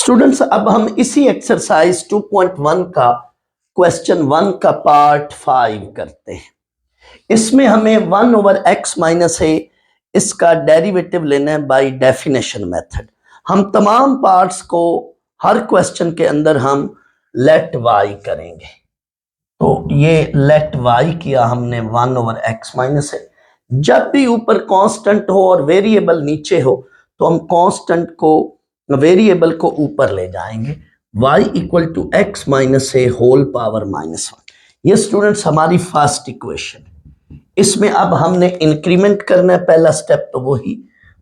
Students, अब हम इसी एक्सरसाइज 2.1 का क्वेश्चन 1 का पार्ट 5 करते हैं। इसमें हमें 1/x-a इसका डेरिवेटिव लेना है बाय डेफिनेशन मेथड। हम तमाम पार्ट्स को हर क्वेश्चन के अंदर हम लेट y करेंगे। तो ये लेट y किया हमने 1/x-a। जब भी ऊपर कांस्टेंट हो और वेरिएबल नीचे हो तो हम कांस्टेंट को वेरिएबल को ऊपर ले जाएंगे। y equal to x minus a whole power -1। ये स्टूडेंट्स हमारी फर्स्ट इक्वेशन। इसमें अब हमने इंक्रीमेंट करना है। पहला स्टेप तो वही,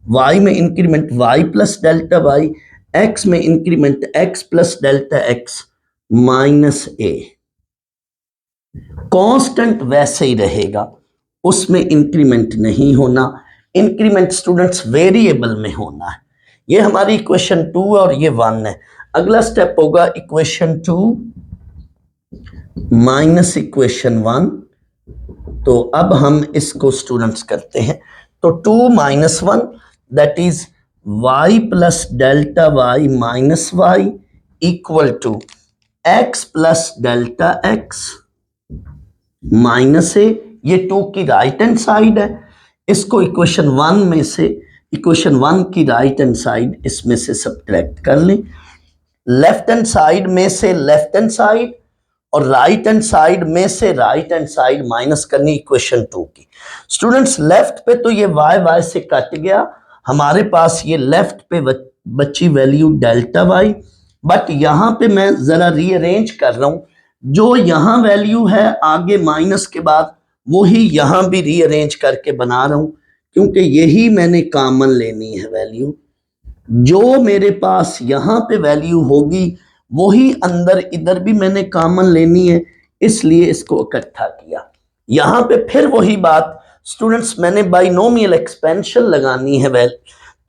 y में increment y plus delta y, x में increment x plus delta x minus a. Constant वैसे ही रहेगा, उसमें इंक्रीमेंट नहीं होना। इंक्रीमेंट स्टूडेंट्स वेरिएबल में होना है। ये हमारी इक्वेशन 2 और ये 1 है। अगला स्टेप होगा इक्वेशन 2 माइनस इक्वेशन 1। तो अब हम इसको स्टूडेंट्स करते हैं। तो 2 minus 1 that is y plus delta y minus y equal to x plus delta x minus a. ये 2 की राइट हैंड साइड है। इसको इक्वेशन 1 में से इक्वेशन 1 की राइट हैंड साइड इसमें से सब्ट्रैक्ट कर लें। लेफ्ट हैंड साइड में से लेफ्ट हैंड साइड और राइट हैंड साइड में से राइट हैंड साइड माइनस करनी इक्वेशन 2 की। स्टूडेंट्स, लेफ्ट पे तो ये y से कट गया, हमारे पास ये लेफ्ट पे बची वैल्यू डेल्टा y। बट यहां पे मैं जरा रीअरेंज कर रहा हूं। जो यहां वैल्यू है आगे माइनस के बाद, वही यहां भी रीअरेंज करके बना रहा हूं, क्योंकि यही मैंने कॉमन लेनी है वैल्यू। जो मेरे पास यहां पे वैल्यू होगी वही अंदर इधर भी मैंने कॉमन लेनी है, इसलिए इसको इकट्ठा किया। यहां पे फिर वही बात स्टूडेंट्स, मैंने बाइनोमियल एक्सपेंशन लगानी है।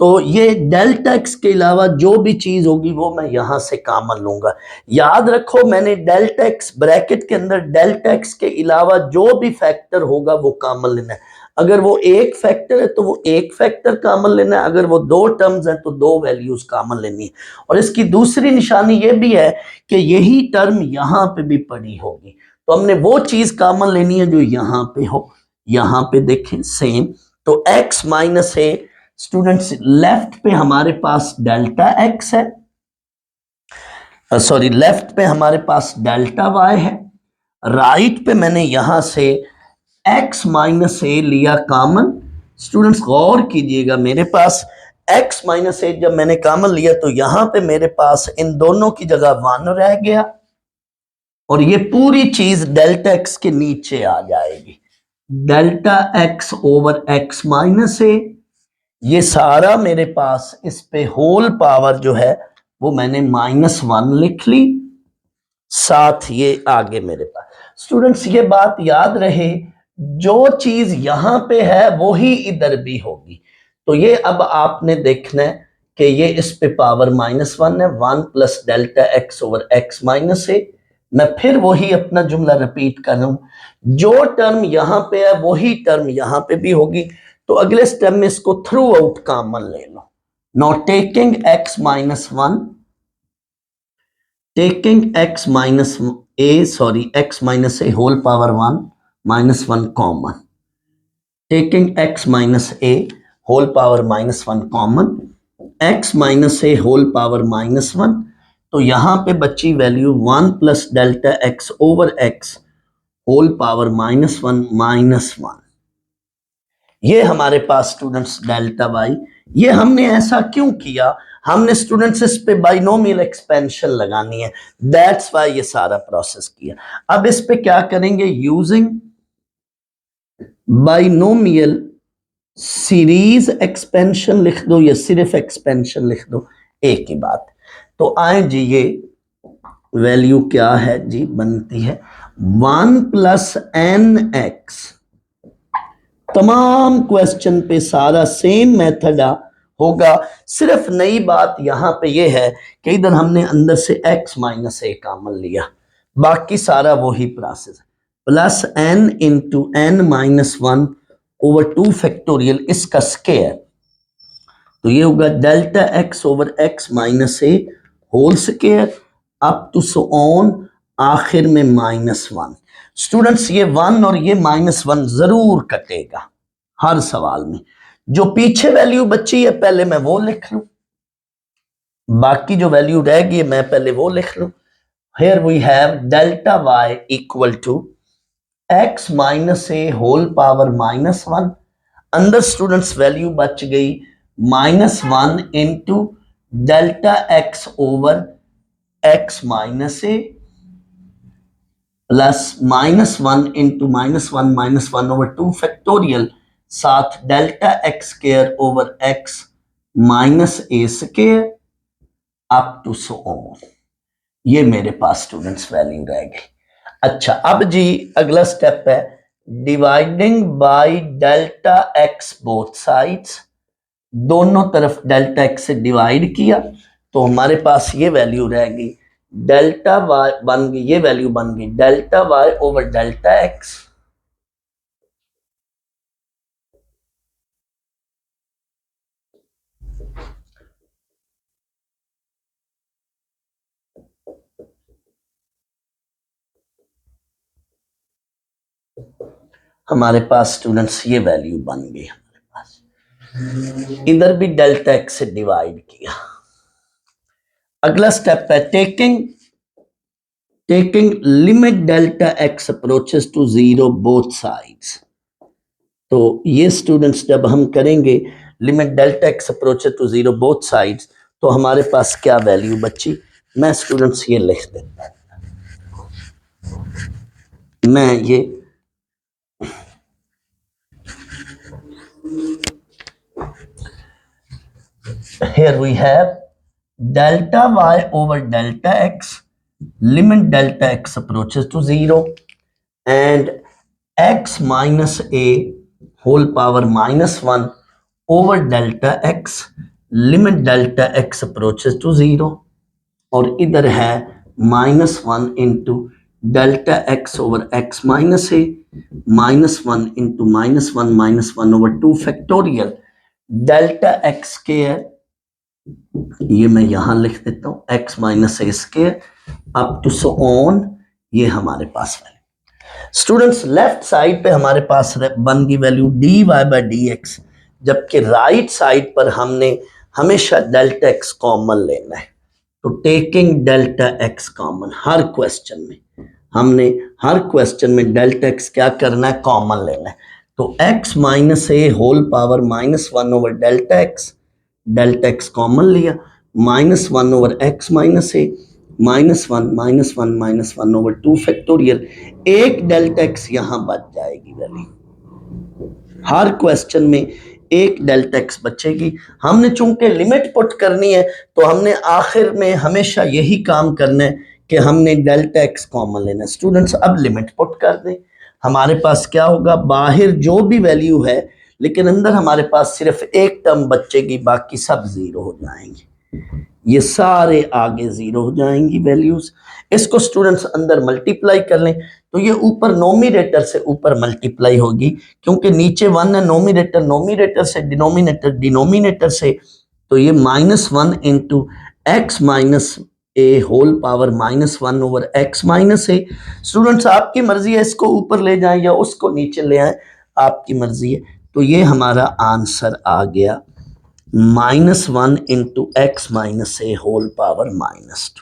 तो ये डेल्टा एक्स के अलावा जो भी चीज होगी वो मैं यहां से कॉमन लूंगा। याद रखो, मैंने डेल्टा एक्स ब्रैकेट के अंदर डेल्टा एक्स के अलावा जो भी फैक्टर होगा वो कॉमन लेना है। अगर वो एक फैक्टर है तो वो एक फैक्टर कॉमन लेना है, अगर वो 2 टर्म्स हैं तो 2 वैल्यूज कॉमन लेनी है। और इसकी दूसरी निशानी ये भी है कि यही टर्म यहां पे भी पड़ी होगी, तो हमने वो चीज कॉमन लेनी है जो यहां पे हो। यहां पे देखें सेम, तो x minus a students, left पे हमारे पास डेल्टा x है, सॉरी लेफ्ट पे हमारे पास डेल्टा y है। राइट पे मैंने यहां से x माइनस ए लिया कॉमन। स्टूडेंट्स गौर कीजिएगा, मेरे पास x माइनस ए जब मैंने कॉमन लिया तो यहां पे मेरे पास इन दोनों की जगह 1 रह गया और ये पूरी चीज डेल्टा x के नीचे आ जाएगी। Delta x over x minus a, ये सारा मेरे पास इस पे होल पावर जो है वो मैंने -1 लिख ली, साथ ये आगे मेरे पास। स्टूडेंट्स, ये बात याद रहे, जो चीज यहां पे है वही इधर भी होगी। तो ये अब आपने देखना है कि ये इस पे पावर -1 है, 1 plus delta x over x minus a. मैं फिर वही अपना जुमला रिपीट कर रहा हूं, जो टर्म यहां पे है वही टर्म यहां पे भी होगी। तो अगले स्टेप में इसको थ्रू आउट कॉमन ले लो। Now taking x minus 1, taking x minus a, sorry x minus a whole power 1 -1 common, taking x minus a whole power -1 common, x minus a whole power -1। तो यहां पे बची value 1 plus delta x over x whole power -1। ये हमारे पास students delta y। ये हमने ऐसा क्यों किया? हमने स्टूडेंट्स इस पे बाइनोमियल एक्सपेंशन लगानी है, दैट्स वाई ये सारा प्रोसेस किया। अब इस पे क्या करेंगे? यूजिंग बाइनोमियल सीरीज एक्सपेंशन लिख दो या सिर्फ एक्सपेंशन लिख दो, एक ही बात। तो आए जी, ये वैल्यू क्या है जी? बनती है 1 प्लस nx। तमाम क्वेश्चन पे सारा सेम मेथड होगा, सिर्फ नई बात यहां पे ये है कि इधर हमने अंदर से x माइनस ए कॉमन लिया, बाकी सारा वही प्रोसेस है। Plus n into n minus 1 over 2 factorial, इसका स्क्वायर। तो ये होगा delta x over x minus a whole square up to so on, आखिर में -1। स्टूडेंट्स ये 1 और ये -1 जरूर कटेगा हर सवाल में। जो पीछे वैल्यू बची है पहले मैं वो लिख लूं, बाकी जो वैल्यू रह गई मैं पहले वो लिख लूं। Here we have delta y equal to x minus a whole power -1। अंदर स्टूडेंट्स वैल्यू बच गई -1 into delta x over x minus a plus -1 into -1 over 2 factorial, साथ delta x square over x minus a square up to so on. ये मेरे पास students value रह गई। अच्छा अब जी अगला स्टेप है dividing by delta x both sides. दोनों तरफ डेल्टा एक्स से डिवाइड किया तो हमारे पास ये वैल्यू रह गई डेल्टा वाई बन गई, ये वैल्यू बन गई delta Y over delta X. हमारे पास स्टूडेंट्स ये वैल्यू बन गई हमारे पास, इधर भी डेल्टा एक्स से डिवाइड किया। अगला स्टेप है taking limit delta X approaches to 0 both sides. तो ये स्टूडेंट्स जब हम करेंगे limit delta X approaches to 0 both sides तो हमारे पास क्या वैल्यू बची, मैं स्टूडेंट्स ये लिख देता हूं, मैं ये here we have delta y over delta x, limit delta x approaches to 0 and x minus a whole power -1 over delta x, limit delta x approaches to 0 और इधर है -1 into delta x over x minus a, -1 into -1 over 2 factorial delta x square, ये मैं यहां लिख देता हूं x minus a square up to so on. ये हमारे पास वैल्यू स्टूडेंट्स लेफ्ट साइड पे हमारे पास बन गई value dy by d x, जबकि राइट साइड पर हमने हमेशा डेल्टा एक्स कॉमन लेना है। तो टेकिंग डेल्टा एक्स कॉमन, हर क्वेश्चन में हमने हर क्वेश्चन में डेल्टा एक्स क्या करना है, कॉमन लेना है। तो x minus a whole power -1 over delta x common लिया, -1 over x minus a, -1 over 2 factorial, एक डेल्टा एक्स यहां बच जाएगी वैल्यू। हर क्वेश्चन में एक डेल्टा एक्स बचेगी। हमने चूंकि लिमिट पुट करनी है तो हमने आखिर में हमेशा यही काम करना है कि हमने डेल्टा एक्स कॉमन लेना है। स्टूडेंट्स अब लिमिट पुट कर दें, हमारे पास क्या होगा, बाहर जो भी वैल्यू है लेकिन अंदर हमारे पास सिर्फ एक टर्म बचेगी, बाकी सब 0 हो जाएंगे, ये सारे आगे 0 हो जाएंगी वैल्यूज। इसको स्टूडेंट्स अंदर मल्टीप्लाई कर लें तो ये ऊपर नोमिनेटर से ऊपर मल्टीप्लाई होगी, क्योंकि नीचे 1 है, नोमिनेटर से डिनोमिनेटर से, तो ये -1 into x minus a whole power -1 over x minus a. Students आपकी मर्जी है, इसको ऊपर ले जाएं या उसको नीचे ले आए, आपकी मर्जी है। तो ये हमारा आंसर आ गया -1 into x minus a whole power -2।